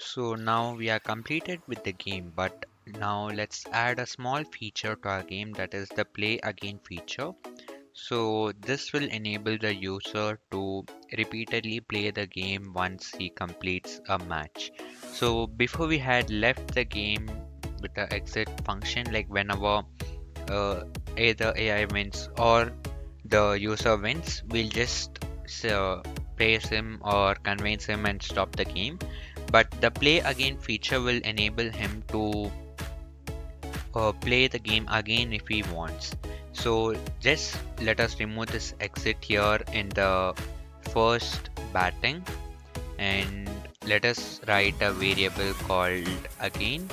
So now we are completed with the game, but now let's add a small feature to our game, that is the play again feature. So this will enable the user to repeatedly play the game once he completes a match. So before we had left the game with the exit function, like whenever uh, either AI wins or the user wins, we'll just praise him or convince him and stop the game. But the play again feature will enable him to play the game again if he wants. So just let us remove this exit here in the first batting, and let us write a variable called again,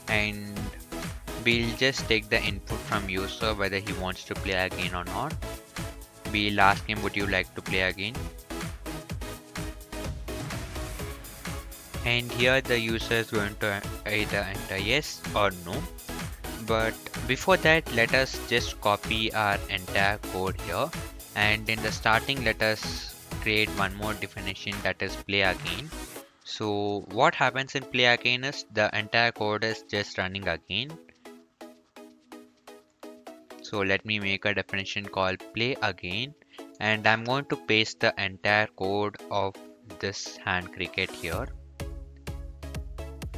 and we'll just take the input from user whether he wants to play again or not. We'll ask him, would you like to play again? And here the user is going to either enter yes or no. But before that, let us just copy our entire code here, and in the starting let us create one more definition, that is play again. So what happens in play again is the entire code is just running again. So let me make a definition called play again, and I'm going to paste the entire code of this hand cricket here.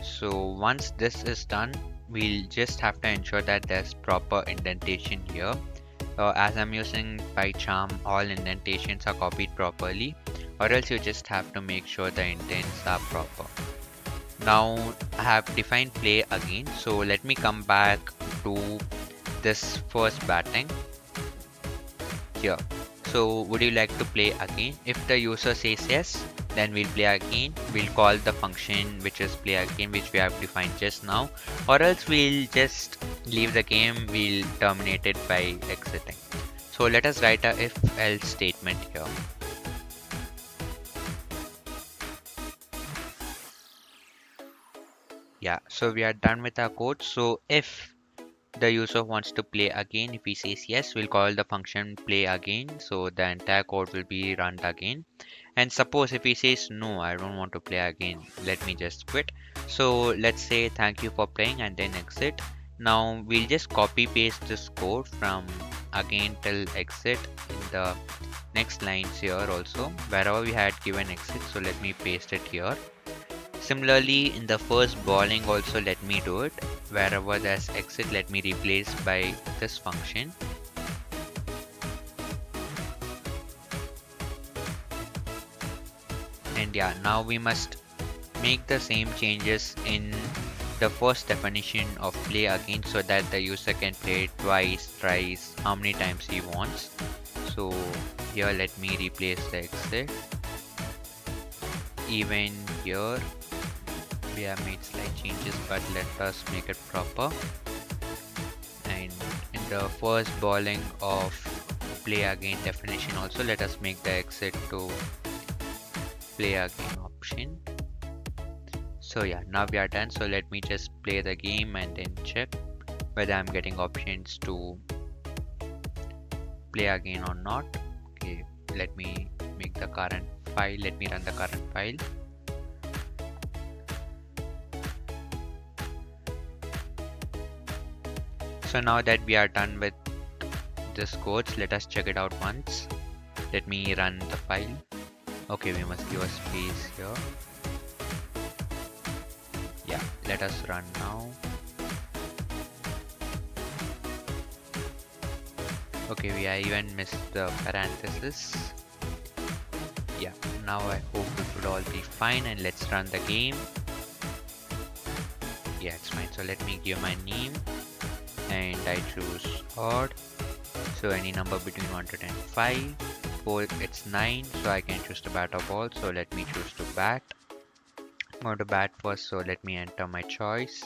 So once this is done, we'll just have to ensure that there's proper indentation here. As I'm using PyCharm, all indentations are copied properly, or else you just have to make sure the indents are proper. Now I have defined play again, so let me come back to this first batting here. So would you like to play again? If the user says yes, then we'll play again. We'll call the function which is play again, which we have defined just now, or else we'll just leave the game, we'll terminate it by exiting. So let us write a if else statement here. Yeah, so we are done with our code. So if the user wants to play again, if he says yes, we'll call the function play again, so the entire code will be run again. And suppose if he says no, I don't want to play again, let me just quit. So let's say thank you for playing and then exit. Now we'll just copy paste this code from again till exit in the next lines here also, wherever we had given exit. So let me paste it here. Similarly, in the first bowling also let me do it. Wherever there's exit, let me replace by this function. And yeah, now we must make the same changes in the first definition of play again, so that the user can play it twice, thrice, how many times he wants. So here let me replace the exit. Even here we have made slight changes, but let us make it proper. And in the first bowling of play again definition also, let us make the exit to play again option. So yeah, now we are done. So let me just play the game and then check whether I'm getting options to play again or not. Okay, let me make the current file, let me run the current file. So now that we are done with this codes, let us check it out once. Let me run the file. Okay, we must give a space here. Yeah, let us run now. Okay, we even missed the parenthesis. Yeah, now I hope it would all be fine, and let's run the game. Yeah, it's fine. So let me give my name, and I choose odd. So any number between 100 and 5. 4, it's 9, so I can choose to bat or ball. So let me choose to bat. I'm going to bat first, so let me enter my choice.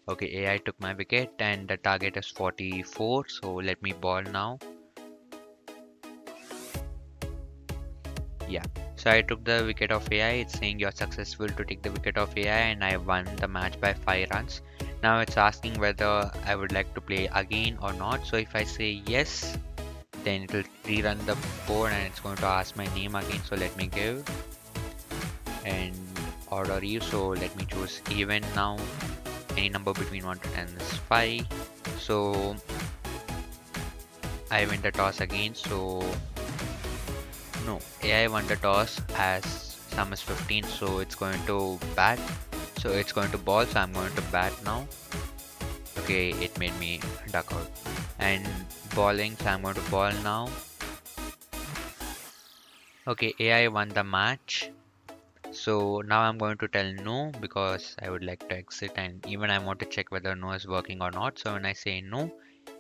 Okay, AI took my wicket and the target is 44, so let me ball now. Yeah, so I took the wicket of AI. It's saying you're successful to take the wicket of AI, and I won the match by 5 runs. Now it's asking whether I would like to play again or not. So if I say yes, then rerun the board and it's going to ask my name again. So let me give and order you. So let me choose even now. Any number between 1 to 10 is 5. So I win the toss again. So no, AI won the toss as sum is 15. So it's going to bat. So it's going to ball. So I'm going to bat now. Okay, it made me duck out. And balling. So I'm going to ball now. Okay, AI won the match. So now I'm going to tell no because I would like to exit, and even I want to check whether no is working or not. So when I say no,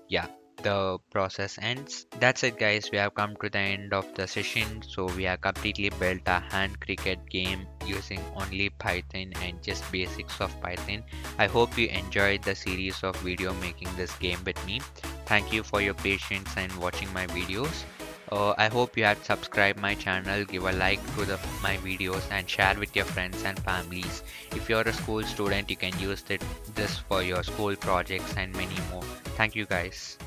yeah, the process ends. That's it guys, we have come to the end of the session. So we have completely built a hand cricket game using only Python and just basics of Python. I hope you enjoyed the series of video making this game with me. Thank you for your patience and watching my videos. I hope you had subscribed my channel, give a like to my videos and share with your friends and families. If you're a school student, you can use this for your school projects and many more. Thank you guys.